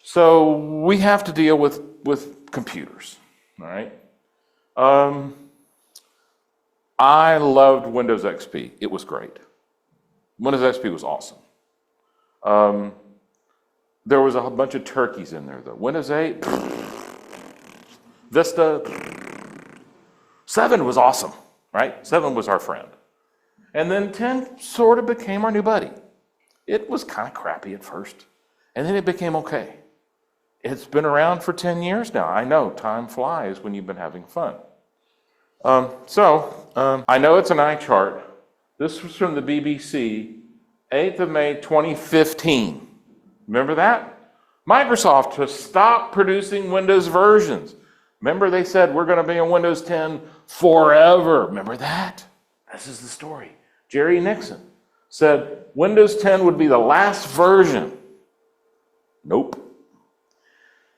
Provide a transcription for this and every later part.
So we have to deal with computers, all right? I loved Windows XP. It was great. Windows XP was awesome. There was a bunch of turkeys in there, though. Windows 8, Vista, 7 was awesome, right? 7 was our friend. And then 10 sort of became our new buddy. It was kind of crappy at first, and then it became okay. It's been around for 10 years now. I know, time flies when you've been having fun. I know it's an eye chart. This was from the BBC, 8th of May, 2015. Remember that? Microsoft has stopped producing Windows versions. Remember they said we're going to be on Windows 10 forever. Remember that? This is the story. Jerry Nixon said Windows 10 would be the last version. Nope.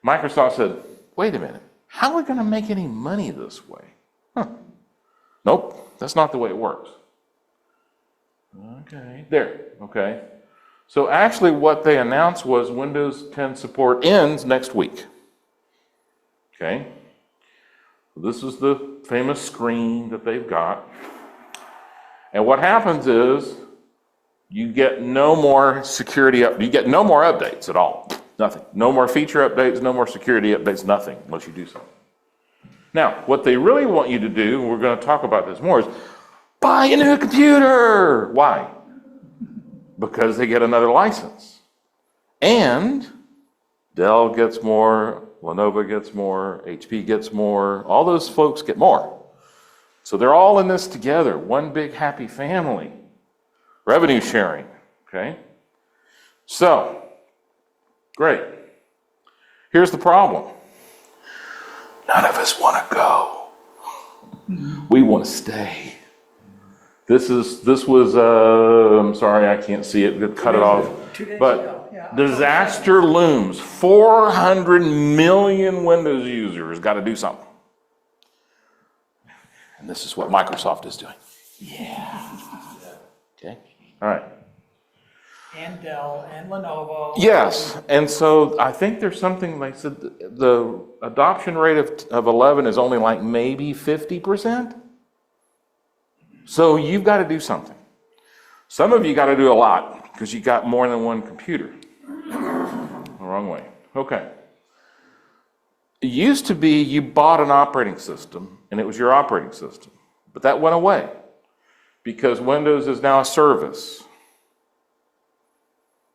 Microsoft said, wait a minute, how are we going to make any money this way? Nope, that's not the way it works. Okay, there, okay. So actually what they announced was Windows 10 support ends next week. Okay, this is the famous screen that they've got. And what happens is you get no more you get no more updates at all. Nothing. No more feature updates, no more security updates, nothing, unless you do something. Now, what they really want you to do, and we're going to talk about this more, is buy a new computer. Why? Because they get another license. And Dell gets more, Lenovo gets more, HP gets more, all those folks get more. So they're all in this together, one big happy family. Revenue sharing, okay? So, great. Here's the problem. None of us want to go. We want to stay. This was, I'm sorry, I can't see it, cut it off. 2 days But ago, yeah. disaster looms. 400 million Windows users got to do something. And this is what Microsoft is doing. Yeah. Okay, all right. And Dell and Lenovo. Yes, and so I think there's something, like said, the adoption rate of 11 is only like maybe 50%. So you've got to do something. Some of you got to do a lot because you got more than one computer. The wrong way. Okay. It used to be you bought an operating system and it was your operating system, but that went away because Windows is now a service.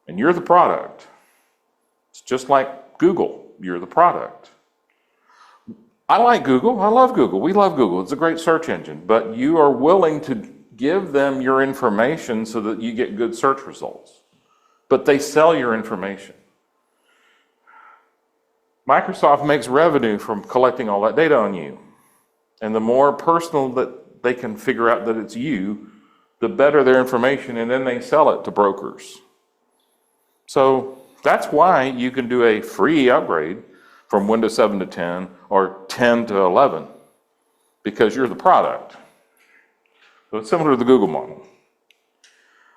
And you're the product. It's just like Google, you're the product. I like Google, I love Google, we love Google, it's a great search engine, but you are willing to give them your information so that you get good search results. But they sell your information. Microsoft makes revenue from collecting all that data on you. And the more personal that they can figure out that it's you, the better their information, and then they sell it to brokers. So that's why you can do a free upgrade from Windows 7 to 10 or 10 to 11, because you're the product. So it's similar to the Google model.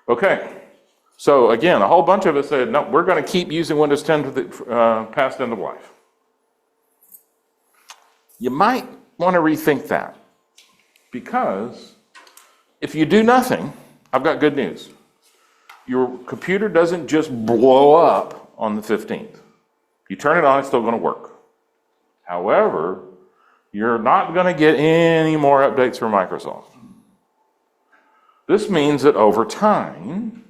Okay, so again, a whole bunch of us said, no, we're going to keep using Windows 10 to the past end of life. You might want to rethink that, because if you do nothing, I've got good news. Your computer doesn't just blow up on the 15th. You turn it on, it's still going to work. However, you're not going to get any more updates from Microsoft. This means that over time,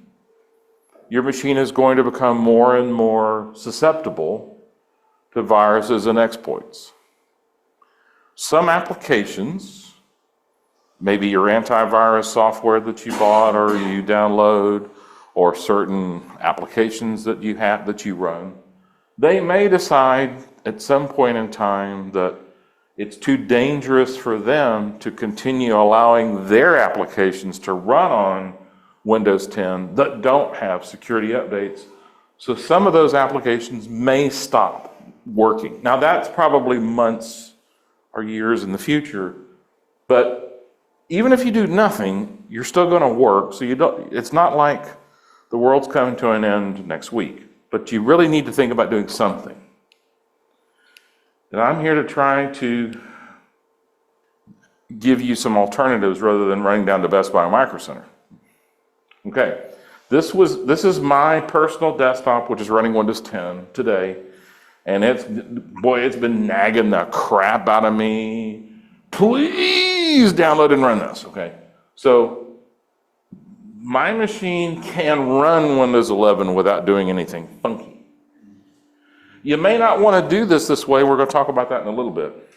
your machine is going to become more and more susceptible to viruses and exploits. Some applications, maybe your antivirus software that you bought or you download, or certain applications that you have that you run, they may decide at some point in time that it's too dangerous for them to continue allowing their applications to run on Windows 10 that don't have security updates. So some of those applications may stop working. Now that's probably months or years in the future, but even if you do nothing, you're still going to work. So it's not like the world's coming to an end next week. but you really need to think about doing something. And I'm here to try to give you some alternatives rather than running down to Best Buy or Micro Center. Okay, this is my personal desktop, which is running Windows 10 today, and it's been nagging the crap out of me. Please download and run this. Okay, so my machine can run Windows 11 without doing anything funky. You may not want to do this way. We're going to talk about that in a little bit.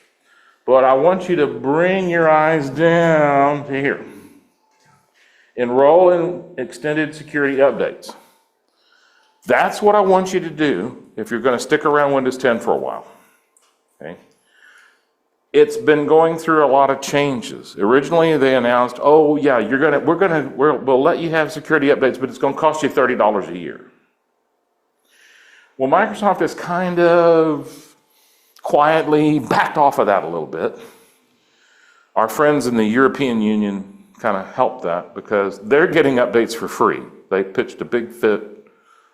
But I want you to bring your eyes down to here. Enroll in extended security updates. That's what I want you to do if you're going to stick around Windows 10 for a while. Okay? It's been going through a lot of changes. Originally, they announced, "Oh yeah, we'll let you have security updates, but it's going to cost you $30 a year." Well, Microsoft has kind of quietly backed off of that a little bit. Our friends in the European Union kind of helped that because they're getting updates for free. They pitched a big fit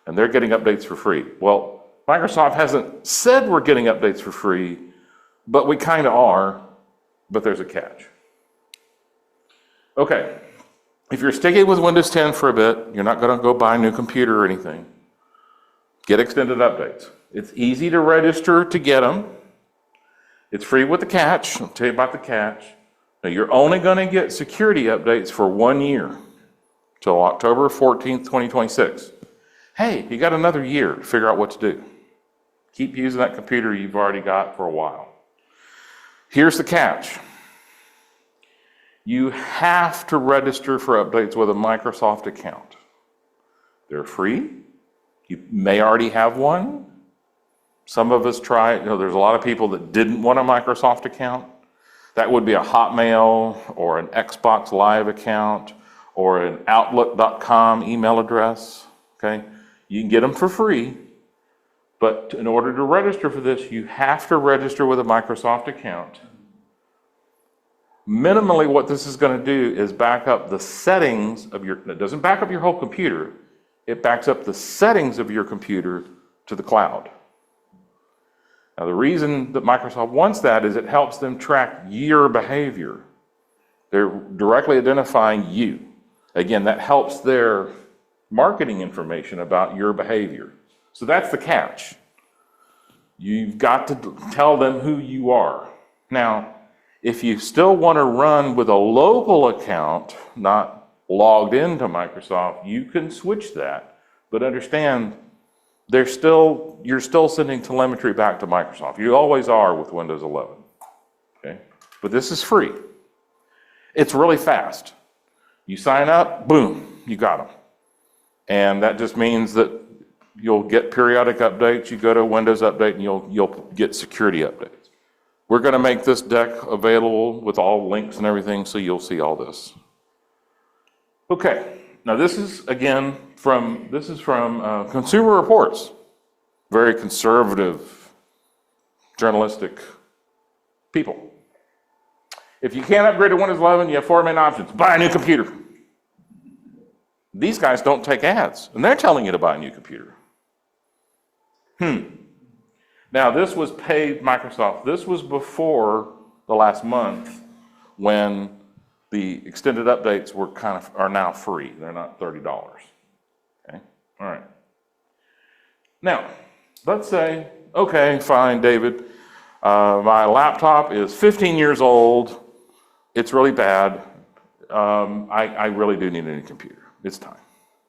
and they're getting updates for free. Well, Microsoft hasn't said we're getting updates for free, but we kind of are, but there's a catch. Okay, if you're sticking with Windows 10 for a bit, you're not going to go buy a new computer or anything, get extended updates. It's easy to register to get them. It's free with the catch. I'll tell you about the catch. Now, you're only going to get security updates for 1 year, till October 14th, 2026. Hey, you got another year to figure out what to do. Keep using that computer you've already got for a while. Here's the catch. You have to register for updates with a Microsoft account. They're free. You may already have one. Some of us try, there's a lot of people that didn't want a Microsoft account. That would be a Hotmail or an Xbox Live account or an Outlook.com email address. Okay, you can get them for free, but in order to register for this, you have to register with a Microsoft account. Minimally, what this is going to do is back up the settings of it doesn't back up your whole computer, it backs up the settings of your computer to the cloud. Now, the reason that Microsoft wants that is it helps them track your behavior. They're directly identifying you. Again, that helps their marketing information about your behavior. So that's the catch. You've got to tell them who you are. Now, if you still want to run with a local account, not logged into Microsoft, you can switch that. But understand, you're still sending telemetry back to Microsoft. You always are with Windows 11. Okay? But this is free. It's really fast. You sign up, boom, you got them. And that just means that you'll get periodic updates. You go to Windows Update and you'll get security updates. We're going to make this deck available with all links and everything, so you'll see all this. Okay, now this is from Consumer Reports, very conservative, journalistic people. If you can't upgrade to Windows 11, you have 4 main options. Buy a new computer. These guys don't take ads, and they're telling you to buy a new computer. Now, this was paid Microsoft. This was before the last month when the extended updates are now free. They're not $30. Okay, all right. Now, let's say, okay, fine, David, my laptop is 15 years old. It's really bad. I really do need a new computer. It's time.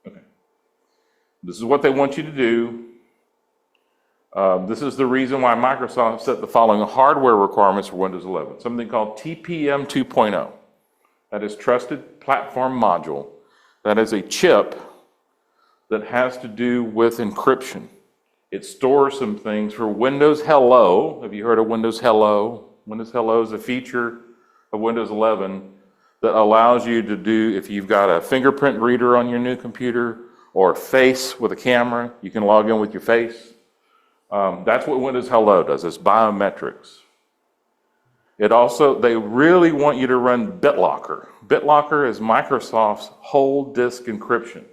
Okay. This is what they want you to do. This is the reason why Microsoft set the following hardware requirements for Windows 11. Something called TPM 2.0. That is Trusted Platform Module. That is a chip that has to do with encryption. It stores some things for Windows Hello. Have you heard of Windows Hello? Windows Hello is a feature of Windows 11 that allows you to do, if you've got a fingerprint reader on your new computer or a face with a camera, you can log in with your face. That's what Windows Hello does, it's biometrics. They really want you to run BitLocker. BitLocker is Microsoft's whole disk encryption.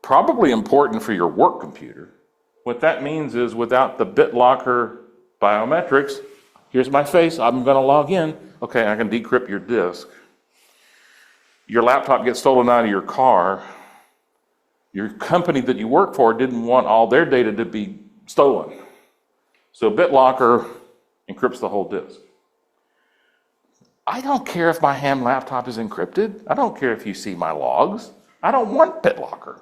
Probably important for your work computer. What that means is without the BitLocker biometrics, here's my face, I'm gonna log in. Okay, I can decrypt your disk. Your laptop gets stolen out of your car. Your company that you work for didn't want all their data to be stolen. So BitLocker encrypts the whole disk. I don't care if my ham laptop is encrypted. I don't care if you see my logs. I don't want BitLocker.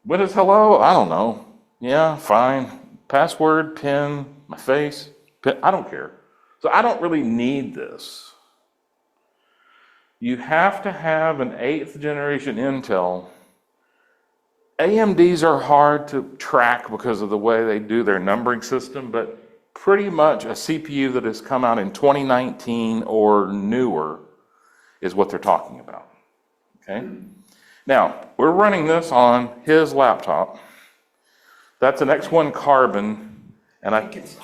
What is hello? I don't know. Yeah, fine. Password, PIN, my face, PIN, I don't care. So I don't really need this. You have to have an 8th generation Intel. AMDs are hard to track because of the way they do their numbering system, but pretty much a CPU that has come out in 2019 or newer is what they're talking about, okay? Now, we're running this on his laptop. That's an X1 Carbon, and I think it's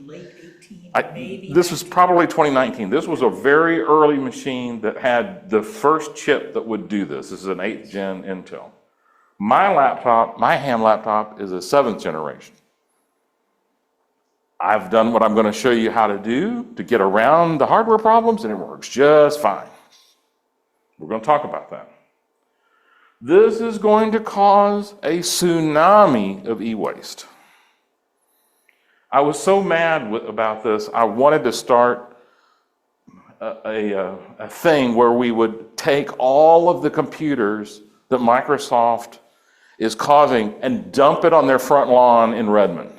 late 18, maybe. this was probably 2019. This was a very early machine that had the first chip that would do this. This is an 8th gen Intel. My laptop, my ham laptop, is a 7th generation. I've done what I'm going to show you how to do to get around the hardware problems, and it works just fine. We're going to talk about that. This is going to cause a tsunami of e-waste. I was so mad about this, I wanted to start a thing where we would take all of the computers that Microsoft is causing and dump it on their front lawn in Redmond.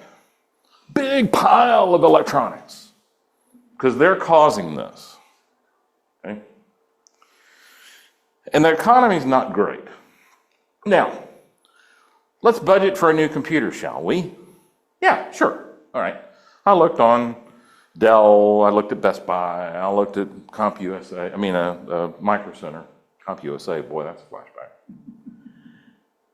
Big pile of electronics, because they're causing this, okay? And the economy's not great. Now, let's budget for a new computer, shall we? Yeah, sure, all right. I looked on Dell, I looked at Best Buy, I looked at Micro Center. CompUSA, boy, that's a flashback.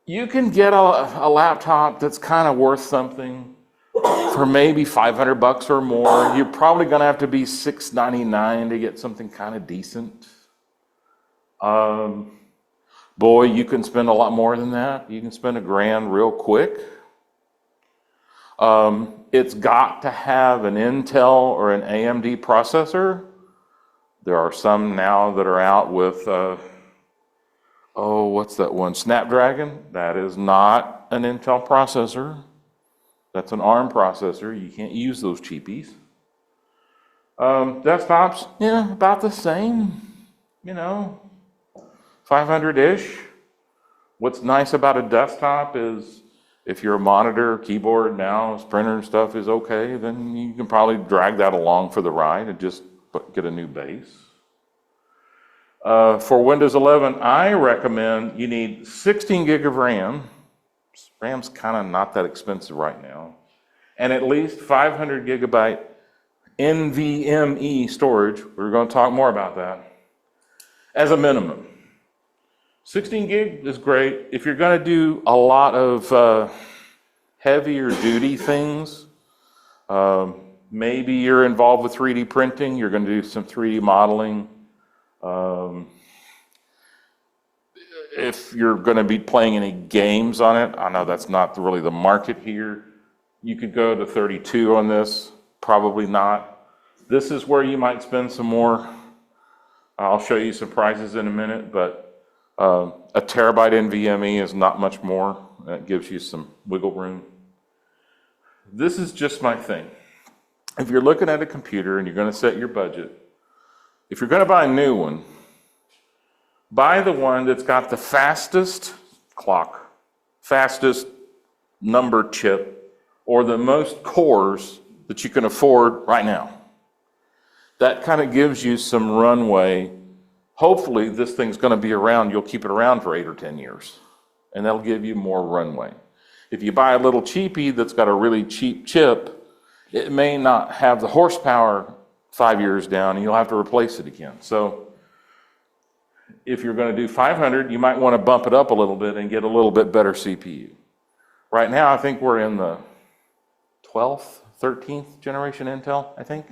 You can get a laptop that's kind of worth something for maybe $500 or more. You're probably going to have to be $699 to get something kind of decent. Boy, you can spend a lot more than that. You can spend $1,000 real quick. It's got to have an Intel or an AMD processor. There are some now that are out with, what's that one? Snapdragon. That is not an Intel processor. That's an ARM processor. You can't use those cheapies. Desktops, yeah, about the same, 500-ish. What's nice about a desktop is if your monitor, keyboard, mouse, printer and stuff is okay, then you can probably drag that along for the ride and just get a new base. For Windows 11, I recommend you need 16 gig of RAM. RAM's kind of not that expensive right now. And at least 500 gigabyte NVMe storage. We're going to talk more about that as a minimum. 16 gig is great. If you're going to do a lot of heavier duty things, maybe you're involved with 3D printing, you're going to do some 3D modeling. If you're going to be playing any games on it, I know that's not really the market here. You could go to 32 on this, probably not. This is where you might spend some more. I'll show you some prices in a minute, but a terabyte NVMe is not much more. That gives you some wiggle room. This is just my thing. If you're looking at a computer and you're going to set your budget, if you're going to buy a new one, buy the one that's got the fastest clock, fastest number chip, or the most cores that you can afford right now. That kind of gives you some runway. Hopefully this thing's going to be around, you'll keep it around for 8 or 10 years, and that'll give you more runway. If you buy a little cheapie that's got a really cheap chip, it may not have the horsepower 5 years down, and you'll have to replace it again. So if you're going to do 500, you might want to bump it up a little bit and get a little bit better CPU. Right now, I think we're in the 12th, 13th generation Intel, I think.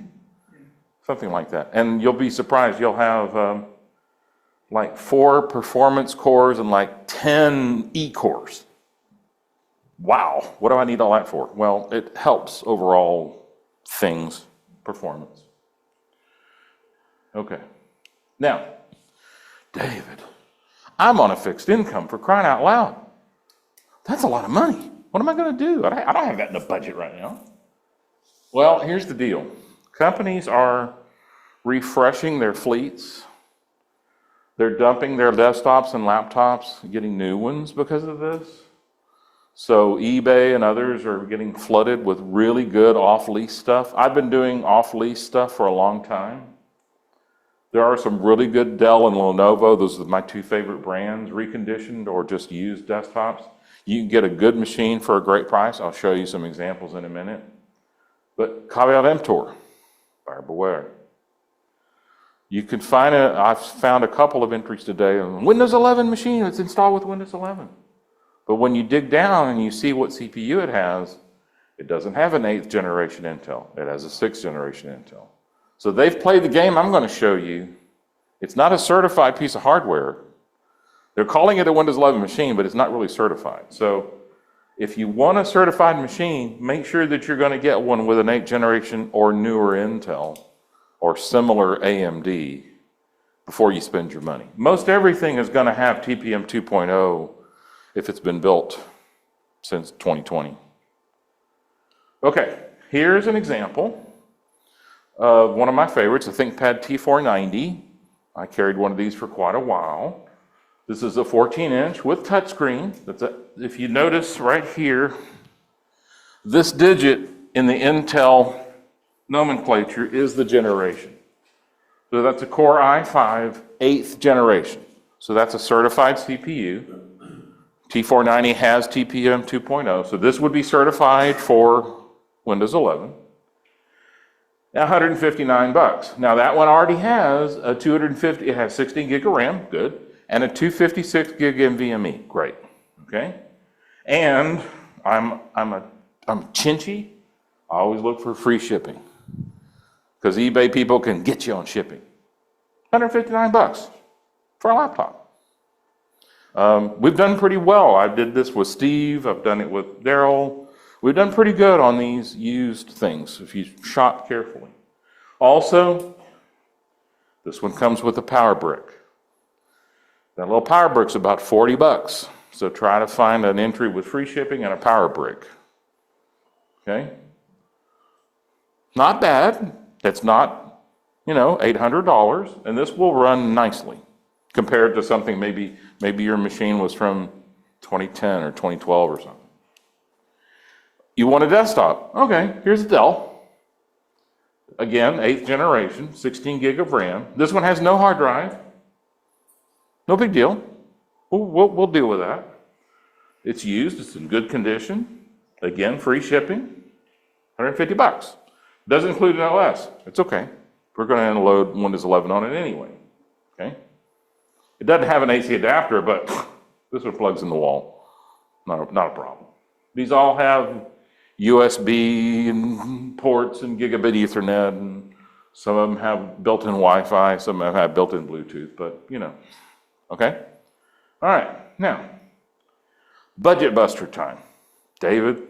Something like that. And you'll be surprised, you'll have like 4 performance cores and like 10 E cores. Wow, what do I need all that for? Well, it helps overall things, performance. Okay. Now, David, I'm on a fixed income, for crying out loud. That's a lot of money. What am I going to do? I don't have that in the budget right now. Well, here's the deal. Companies are refreshing their fleets. They're dumping their desktops and laptops, getting new ones because of this. So eBay and others are getting flooded with really good off-lease stuff. I've been doing off-lease stuff for a long time. There are some really good Dell and Lenovo, those are my two favorite brands, reconditioned or just used desktops. You can get a good machine for a great price. I'll show you some examples in a minute. But caveat emptor, buyer beware. You can find I've found a couple of entries today on Windows 11 machine that's installed with Windows 11. But when you dig down and you see what CPU it has, it doesn't have an 8th generation Intel. It has a 6th generation Intel. So they've played the game I'm going to show you. It's not a certified piece of hardware. They're calling it a Windows 11 machine, but it's not really certified. So if you want a certified machine, make sure that you're going to get one with an 8th generation or newer Intel or similar AMD before you spend your money. Most everything is going to have TPM 2.0 if it's been built since 2020. Okay, here's an example of one of my favorites, a ThinkPad T490. I carried one of these for quite a while. This is a 14-inch with touchscreen. If you notice right here, this digit in the Intel nomenclature is the generation. So that's a Core i5 8th generation. So that's a certified CPU. T490 has TPM 2.0, so this would be certified for Windows 11. Now, $159. Now that one already has a 250, it has 16 gig of RAM, good, and a 256 gig NVMe, great, okay? And I'm chinchy, I always look for free shipping because eBay people can get you on shipping. $159 for a laptop. We've done pretty well. I did this with Steve. I've done it with Daryl. We've done pretty good on these used things if you shop carefully. Also, this one comes with a power brick. That little power brick's about $40. So try to find an entry with free shipping and a power brick. Okay? Not bad. It's not, $800. And this will run nicely compared to something maybe your machine was from 2010 or 2012 or something. You want a desktop. Okay, here's a Dell. Again, 8th generation, 16 gig of RAM. This one has no hard drive. No big deal. We'll deal with that. It's used, it's in good condition. Again, free shipping, $150. Doesn't include an OS. It's okay. We're going to unload Windows 11 on it anyway. Okay? It doesn't have an AC adapter, but this one plugs in the wall. Not a problem. These all have USB and ports and gigabit Ethernet, and some of them have built-in Wi-Fi, some of them have built-in Bluetooth, but okay? All right, now, budget buster time. David,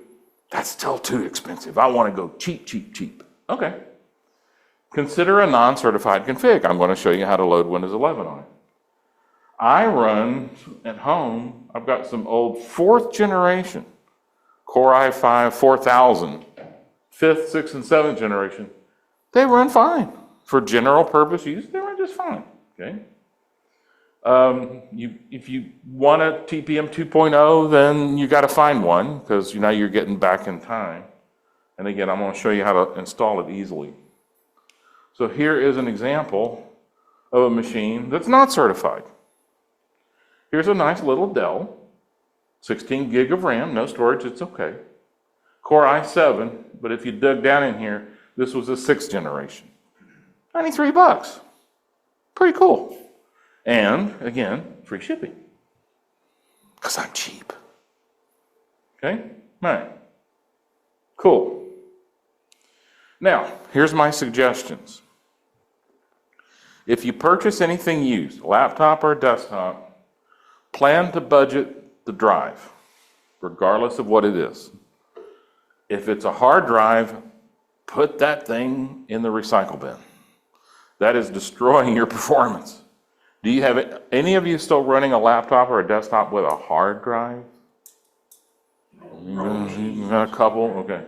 that's still too expensive. I want to go cheap, cheap, cheap. Okay. Consider a non-certified config. I'm going to show you how to load Windows 11 on it. I run at home, I've got some old 4th generation Core i5 4000, 5th, 6th, and 7th generation. They run fine. For general purpose use, they run just fine. Okay. If you want a TPM 2.0, then you got to find one because you're getting back in time. And again, I'm going to show you how to install it easily. So here is an example of a machine that's not certified. Here's a nice little Dell, 16 gig of RAM, no storage, it's okay. Core i7, but if you dug down in here, this was a 6th generation. $93. Pretty cool. And again, free shipping. Because I'm cheap. Okay? All right. Cool. Now, here's my suggestions. If you purchase anything used, laptop or desktop, plan to budget the drive, regardless of what it is. If it's a hard drive, put that thing in the recycle bin. That is destroying your performance. Do you have any of you still running a laptop or a desktop with a hard drive? A couple? Okay.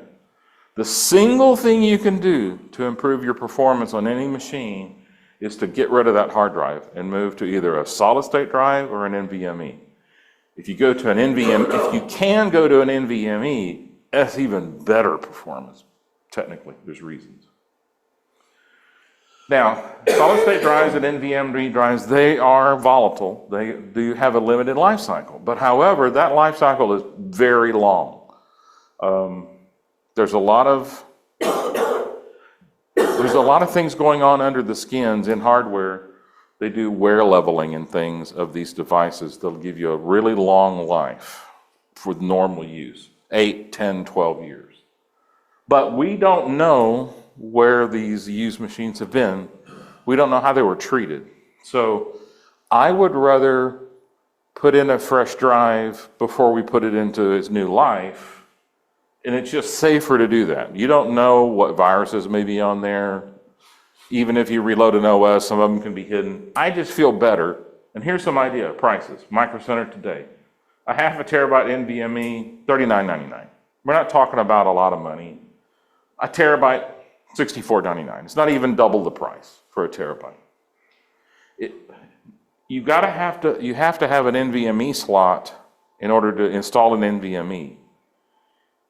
The single thing you can do to improve your performance on any machine is to get rid of that hard drive and move to either a solid state drive or an NVMe. If you go to an NVMe, if you can go to an NVMe, that's even better performance. Technically, there's reasons. Now, solid state drives and NVMe drives, they are volatile. They do have a limited life cycle. But however, that life cycle is very long. There's a lot of things going on under the skins in hardware. They do wear leveling and things of these devices. They'll give you a really long life for normal use, 8, 10, 12 years. But we don't know where these used machines have been. We don't know how they were treated. So I would rather put in a fresh drive before we put it into its new life. And it's just safer to do that. You don't know what viruses may be on there. Even if you reload an OS, some of them can be hidden. I just feel better. And here's some idea prices. Micro Center today. A half a terabyte NVMe, $39.99. We're not talking about a lot of money. A terabyte, $64.99. It's not even double the price for a terabyte. You have to have an NVMe slot in order to install an NVMe.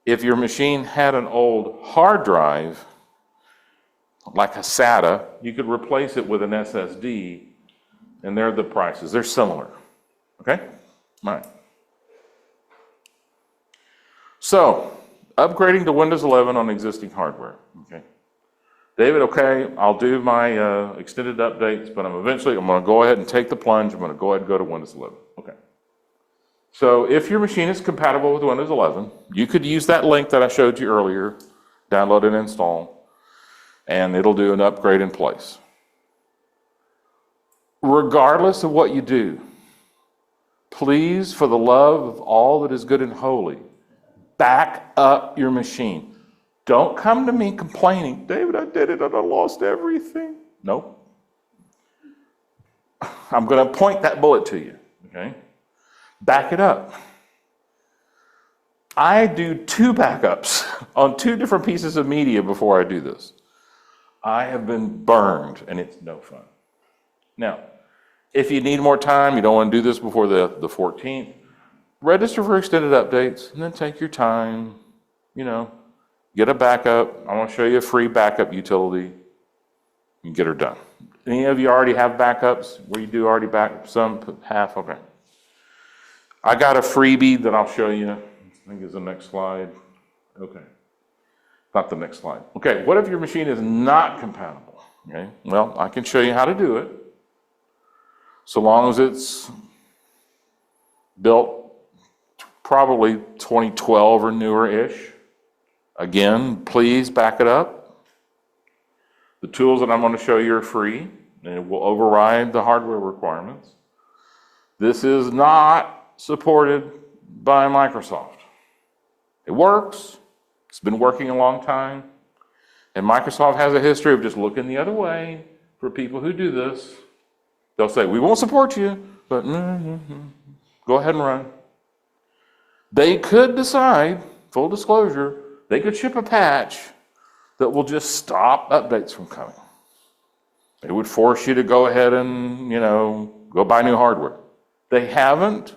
If your machine had an old hard drive, like a SATA, you could replace it with an SSD, and they're the prices. They're similar. Okay? All right. So, upgrading to Windows 11 on existing hardware. Okay. David, okay, I'll do my extended updates, but I'm going to go ahead and take the plunge. I'm going to go ahead and go to Windows 11. Okay. So if your machine is compatible with Windows 11, you could use that link that I showed you earlier, download and install, and it'll do an upgrade in place. Regardless of what you do, please, for the love of all that is good and holy, back up your machine. Don't come to me complaining, David, I did it and I lost everything. Nope. I'm going to point that bullet to you, okay? Back it up. I do 2 backups on 2 different pieces of media before I do this. I have been burned and it's no fun. Now, if you need more time, you don't want to do this before the 14th, register for extended updates and then take your time, get a backup. I want to show you a free backup utility and get her done. Any of you already have backups where you do already back some, put half? Okay. I got a freebie that I'll show you. I think is the next slide. Okay. Not the next slide. Okay, what if your machine is not compatible? Okay, well, I can show you how to do it. So long as it's built probably 2012 or newer-ish. Again, please back it up. The tools that I'm going to show you are free, and it will override the hardware requirements. This is not supported by Microsoft. It works. It's been working a long time. And Microsoft has a history of just looking the other way for people who do this. They'll say, we won't support you, but go ahead and run. They could decide, full disclosure, they could ship a patch that will just stop updates from coming. It would force you to go ahead and, go buy new hardware. They haven't,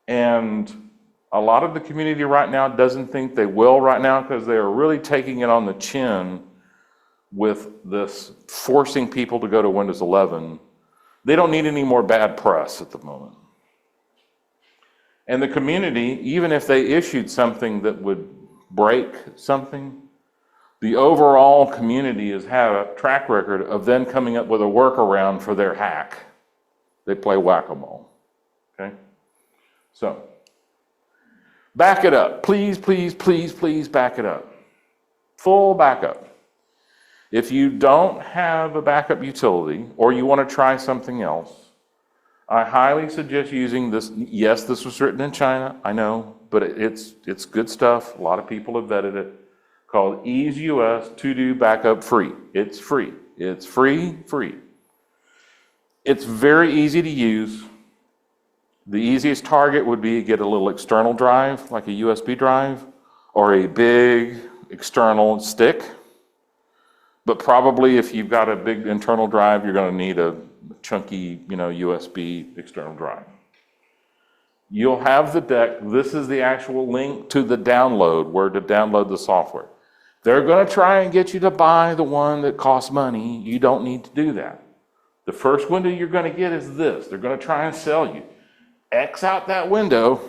and a lot of the community right now doesn't think they will right now because they are really taking it on the chin with this forcing people to go to Windows 11. They don't need any more bad press at the moment. And the community, even if they issued something that would break something, the overall community has had a track record of then coming up with a workaround for their hack. They play whack-a-mole, okay? So, back it up. Please, please, please, please back it up. Full backup. If you don't have a backup utility or you want to try something else, I highly suggest using this. Yes, this was written in China, I know. but it's good stuff. A lot of people have vetted it. Called Ease US To Do Backup Free. It's free. It's free. It's very easy to use. The easiest target would be to get a little external drive, like a USB drive, or a big external stick. But probably if you've got a big internal drive, you're going to need a chunky, USB external drive. You'll have the deck. This is the actual link to the download, where to download the software. They're going to try and get you to buy the one that costs money. You don't need to do that. The first window you're going to get is this. They're going to try and sell you. X out that window,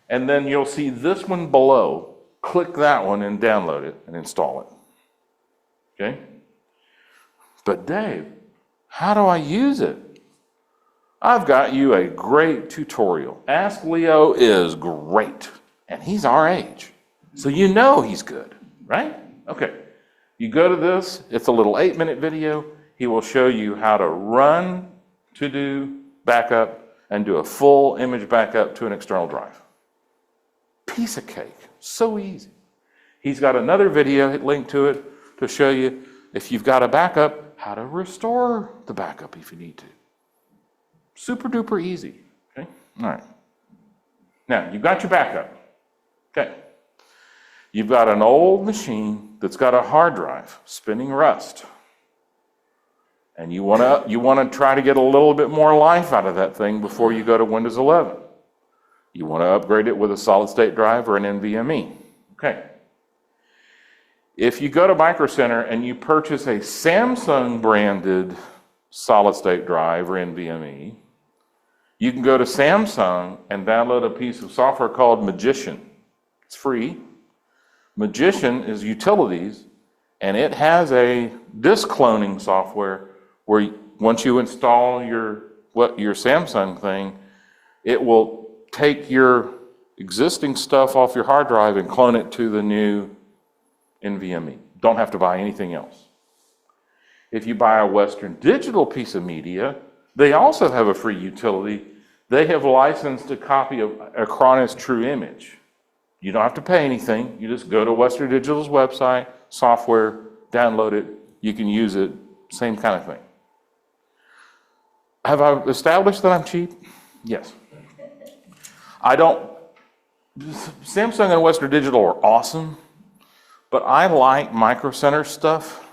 and then you'll see this one below. Click that one and download it and install it. Okay? But Dave, how do I use it? I've got you a great tutorial. Ask Leo is great, and he's our age. So you know he's good, right? Okay. You go to this, it's a little 8-minute video. He will show you how to run to do backup and do a full image backup to an external drive. Piece of cake, so easy. He's got another video linked to it to show you, if you've got a backup, how to restore the backup if you need to. Super duper easy, okay? All right. Now, you've got your backup, okay? You've got an old machine that's got a hard drive spinning rust. And you want to try to get a little bit more life out of that thing before you go to Windows 11. You want to upgrade it with a solid state drive or an NVMe. Okay. If you go to Micro Center and you purchase a Samsung branded solid state drive or NVMe, you can go to Samsung and download a piece of software called Magician. It's free. Magician is utilities, and it has a disk cloning software where once you install your Samsung thing, it will take your existing stuff off your hard drive and clone it to the new NVMe. Don't have to buy anything else. If you buy a Western Digital piece of media, they also have a free utility. They have licensed a copy of Acronis True Image. You don't have to pay anything. You just go to Western Digital's website, software, download it. You can use it, same kind of thing. Have I established that I'm cheap? Yes. Samsung and Western Digital are awesome, but I like Micro Center stuff.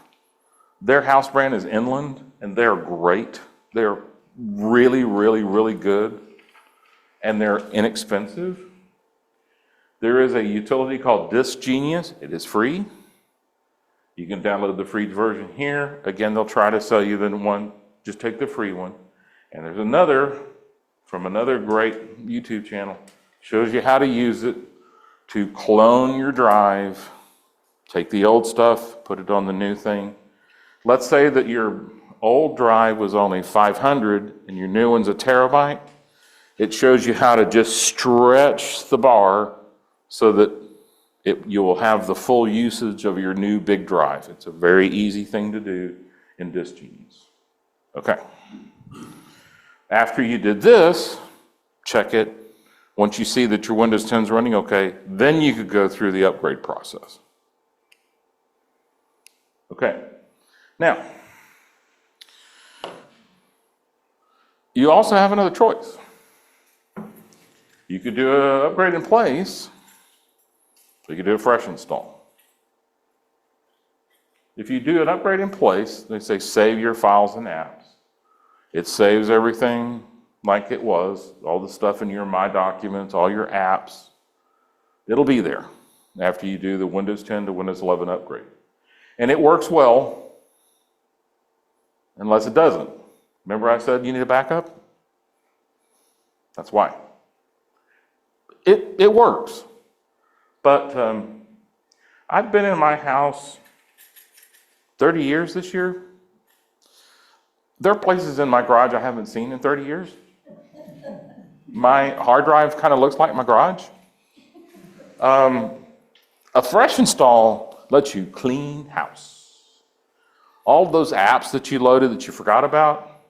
Their house brand is Inland, and they're great. They're really, really, really good, and they're inexpensive. There is a utility called Disk Genius. It is free. You can download the free version here. Again, they'll try to sell you the one. Just take the free one. And there's another from another great YouTube channel. Shows you how to use it to clone your drive. Take the old stuff, put it on the new thing. Let's say that your old drive was only 500 and your new one's a terabyte. It shows you how to just stretch the bar so that you will have the full usage of your new big drive. It's a very easy thing to do in Disk Genius. Okay. After you did this, check it. Once you see that your Windows 10 is running okay, then you could go through the upgrade process. Okay. Now, you also have another choice. You could do an upgrade in place. You could do a fresh install. If you do an upgrade in place, they say save your files and apps. It saves everything like it was, all the stuff in your My Documents, all your apps. It'll be there after you do the Windows 10 to Windows 11 upgrade. And it works well, unless it doesn't. Remember I said you need a backup? That's why. It works. But I've been in my house 30 years this year. There are places in my garage I haven't seen in 30 years. My hard drive kind of looks like my garage. A fresh install lets you clean house. All those apps that you loaded that you forgot about,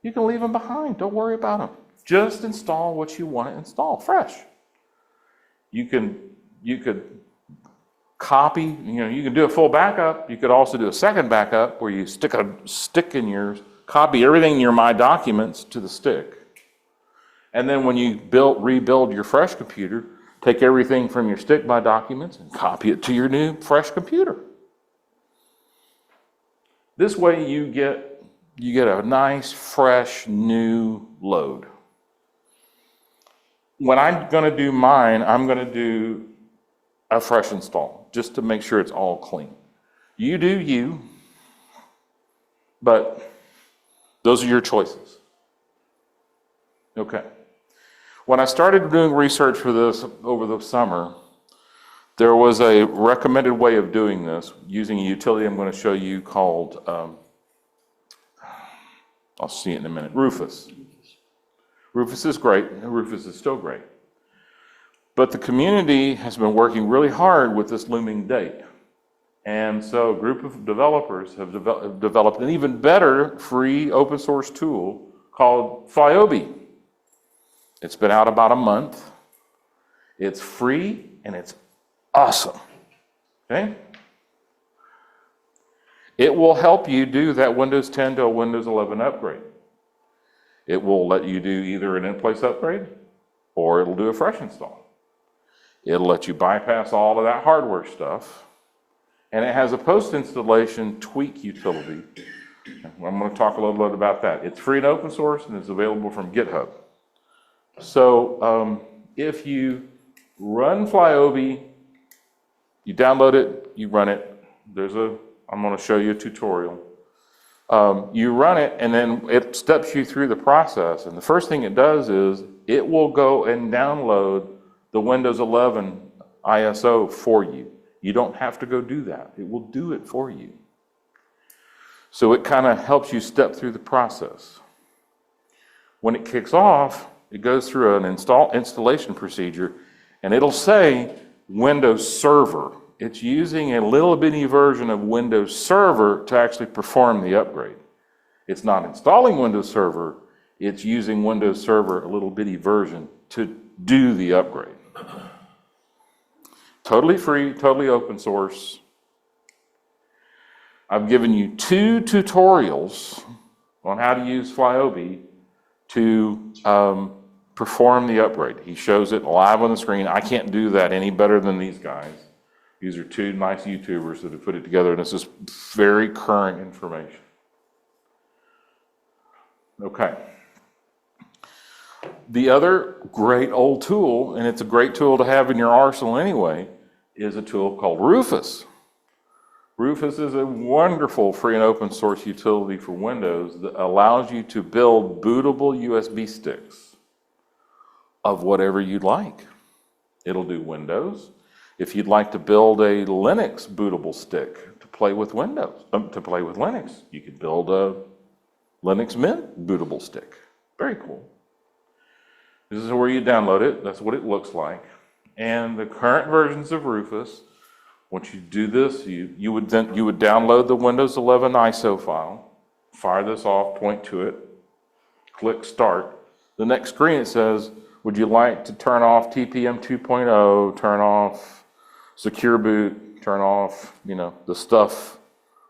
you can leave them behind. Don't worry about them. Just install what you want to install fresh. you could copy, you can do a full backup. You could also do a second backup where you stick a stick in yours, copy everything in your My Documents to the stick. And then when you rebuild your fresh computer, take everything from your stick My Documents and copy it to your new fresh computer. This way you get a nice, fresh, new load. When I'm going to do mine, I'm going to do a fresh install, just to make sure it's all clean. You do you, but those are your choices. Okay. When I started doing research for this over the summer, there was a recommended way of doing this using a utility I'm going to show you called, I'll see it in a minute, Rufus. Rufus is great, and Rufus is still great. But the community has been working really hard with this looming date. And so a group of developers have developed an even better free open source tool called Flyobe. It's been out about a month. It's free and it's awesome. Okay? It will help you do that Windows 10 to a Windows 11 upgrade. It will let you do either an in-place upgrade or it'll do a fresh install. It'll let you bypass all of that hardware stuff. And it has a post-installation tweak utility. I'm going to talk a little bit about that. It's free and open source and it's available from GitHub. So if you run Flyobe, you download it, you run it. I'm going to show you a tutorial. You run it and then it steps you through the process. And the first thing it does is it will go and download the Windows 11 ISO for you. You don't have to go do that. It will do it for you. So it kind of helps you step through the process. When it kicks off, it goes through an installation procedure and it'll say Windows Server. It's using a little bitty version of Windows Server to actually perform the upgrade. It's not installing Windows Server, it's using Windows Server, a little bitty version, to do the upgrade. Totally free, totally open source. I've given you 2 tutorials on how to use Flyobe to perform the upgrade. He shows it live on the screen. I can't do that any better than these guys. These are 2 nice YouTubers that have put it together, and this is very current information. Okay. The other great old tool, and it's a great tool to have in your arsenal anyway, is a tool called Rufus. Rufus is a wonderful free and open source utility for Windows that allows you to build bootable USB sticks of whatever you'd like. It'll do Windows. If you'd like to build a Linux bootable stick to play with Linux, you could build a Linux Mint bootable stick. Very cool. This is where you download it. That's what it looks like. And the current versions of Rufus, once you do this, you would download the Windows 11 ISO file, fire this off, point to it, click Start. The next screen it says, would you like to turn off TPM 2.0, turn off Secure Boot, turn off, the stuff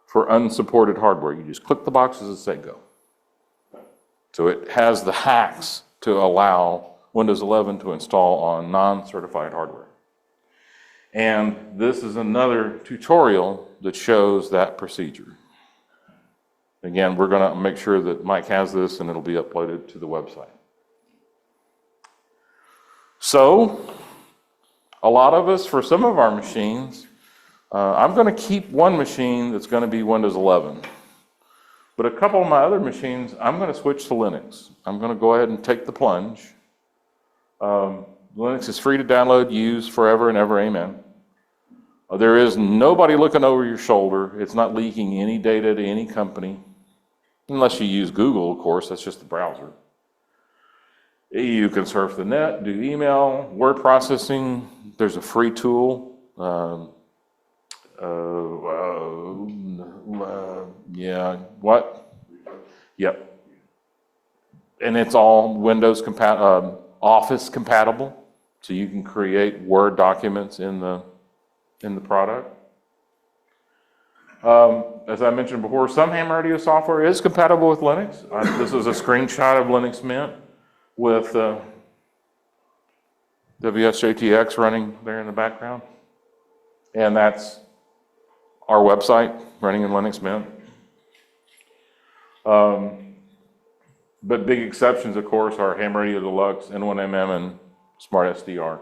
for unsupported hardware. You just click the boxes and say go. So it has the hacks to allow Windows 11 to install on non-certified hardware. And this is another tutorial that shows that procedure. Again, we're going to make sure that Mike has this and it'll be uploaded to the website. So, a lot of us, for some of our machines, I'm going to keep one machine that's going to be Windows 11. But a couple of my other machines, I'm going to switch to Linux. I'm going to go ahead and take the plunge. Linux is free to download, use forever and ever, amen. There is nobody looking over your shoulder. It's not leaking any data to any company. Unless you use Google, of course, that's just the browser. You can surf the net, do email, word processing. There's a free tool. Yep. And it's all Windows Office compatible. So you can create Word documents in the product. As I mentioned before, some ham radio software is compatible with Linux. This is a screenshot of Linux Mint with WSJTX running there in the background. And that's our website running in Linux Mint. But big exceptions, of course, are Ham Radio Deluxe, N1MM, and Smart SDR.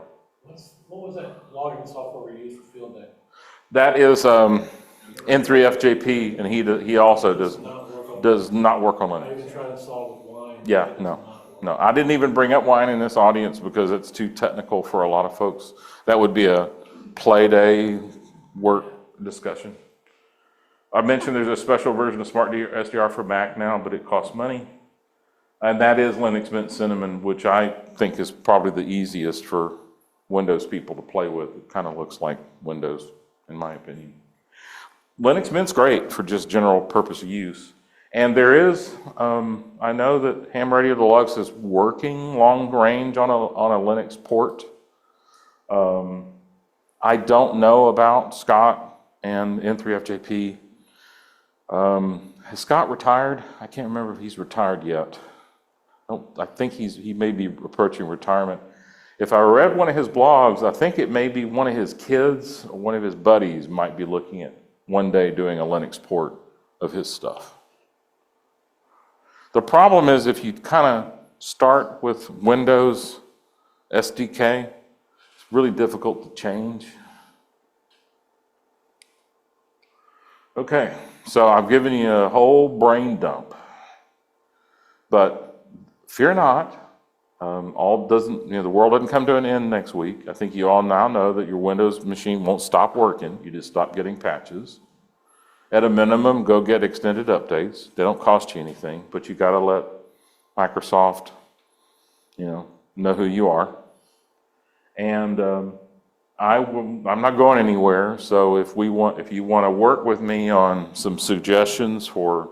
What was that logging software we used for field day? That is N3FJP, and he also does not work on I Linux. even tried to install it with Wine. Yeah, no. I didn't even bring up Wine in this audience because it's too technical for a lot of folks. That would be a play day work discussion. I mentioned there's a special version of Smart SDR for Mac now, but it costs money. And that is Linux Mint Cinnamon, which I think is probably the easiest for Windows people to play with. It kind of looks like Windows, in my opinion. Linux Mint's great for just general purpose use. And there is, I know that Ham Radio Deluxe is working long range on a Linux port. I don't know about Scott and N3FJP. Has Scott retired? I can't remember if he's retired yet. I think he may be approaching retirement. If I read one of his blogs, I think it may be one of his kids or one of his buddies might be looking at one day doing a Linux port of his stuff. The problem is if you kind of start with Windows SDK, it's really difficult to change. Okay, so I've given you a whole brain dump, but fear not. The world doesn't come to an end next week. I think you all now know that your Windows machine won't stop working. You just stop getting patches. At a minimum, go get extended updates. They don't cost you anything, but you got to let Microsoft, know who you are. And I'm not going anywhere. So if you want to work with me on some suggestions for,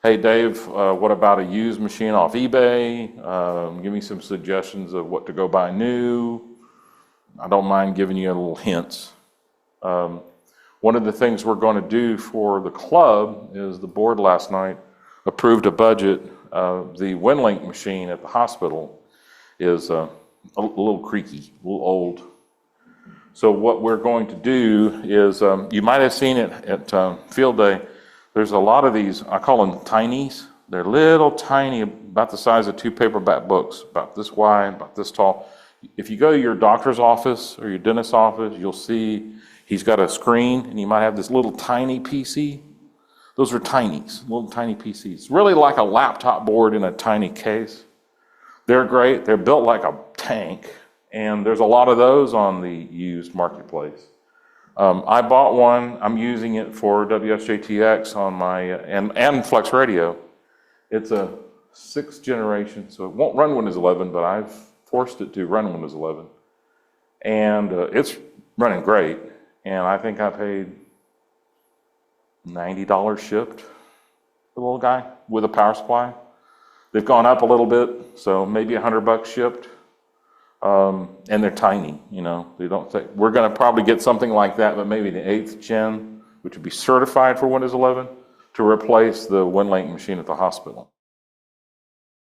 hey Dave, what about a used machine off eBay? Give me some suggestions of what to go buy new. I don't mind giving you a little hints. One of the things we're going to do for the club is the board last night approved a budget. The WinLink machine at the hospital is a little creaky, a little old. So what we're going to do is, you might have seen it at field day. There's a lot of these, I call them tinies. They're little tiny, about the size of 2 paperback books, about this wide, about this tall. If you go to your doctor's office or your dentist's office, you'll see he's got a screen and he might have this little tiny PC. Those are tinies, little tiny PCs. Really like a laptop board in a tiny case. They're great. They're built like a tank. And there's a lot of those on the used marketplace. I bought one. I'm using it for WSJTX on my, and Flex Radio. It's a 6th generation, so it won't run Windows 11, but I've forced it to run Windows 11. And it's running great. And I think I paid $90 shipped for the little guy with a power supply. They've gone up a little bit, so maybe $100 shipped. And they're tiny, they don't think we're going to probably get something like that, but maybe the 8th gen, which would be certified for Windows 11 to replace the WinLink machine at the hospital.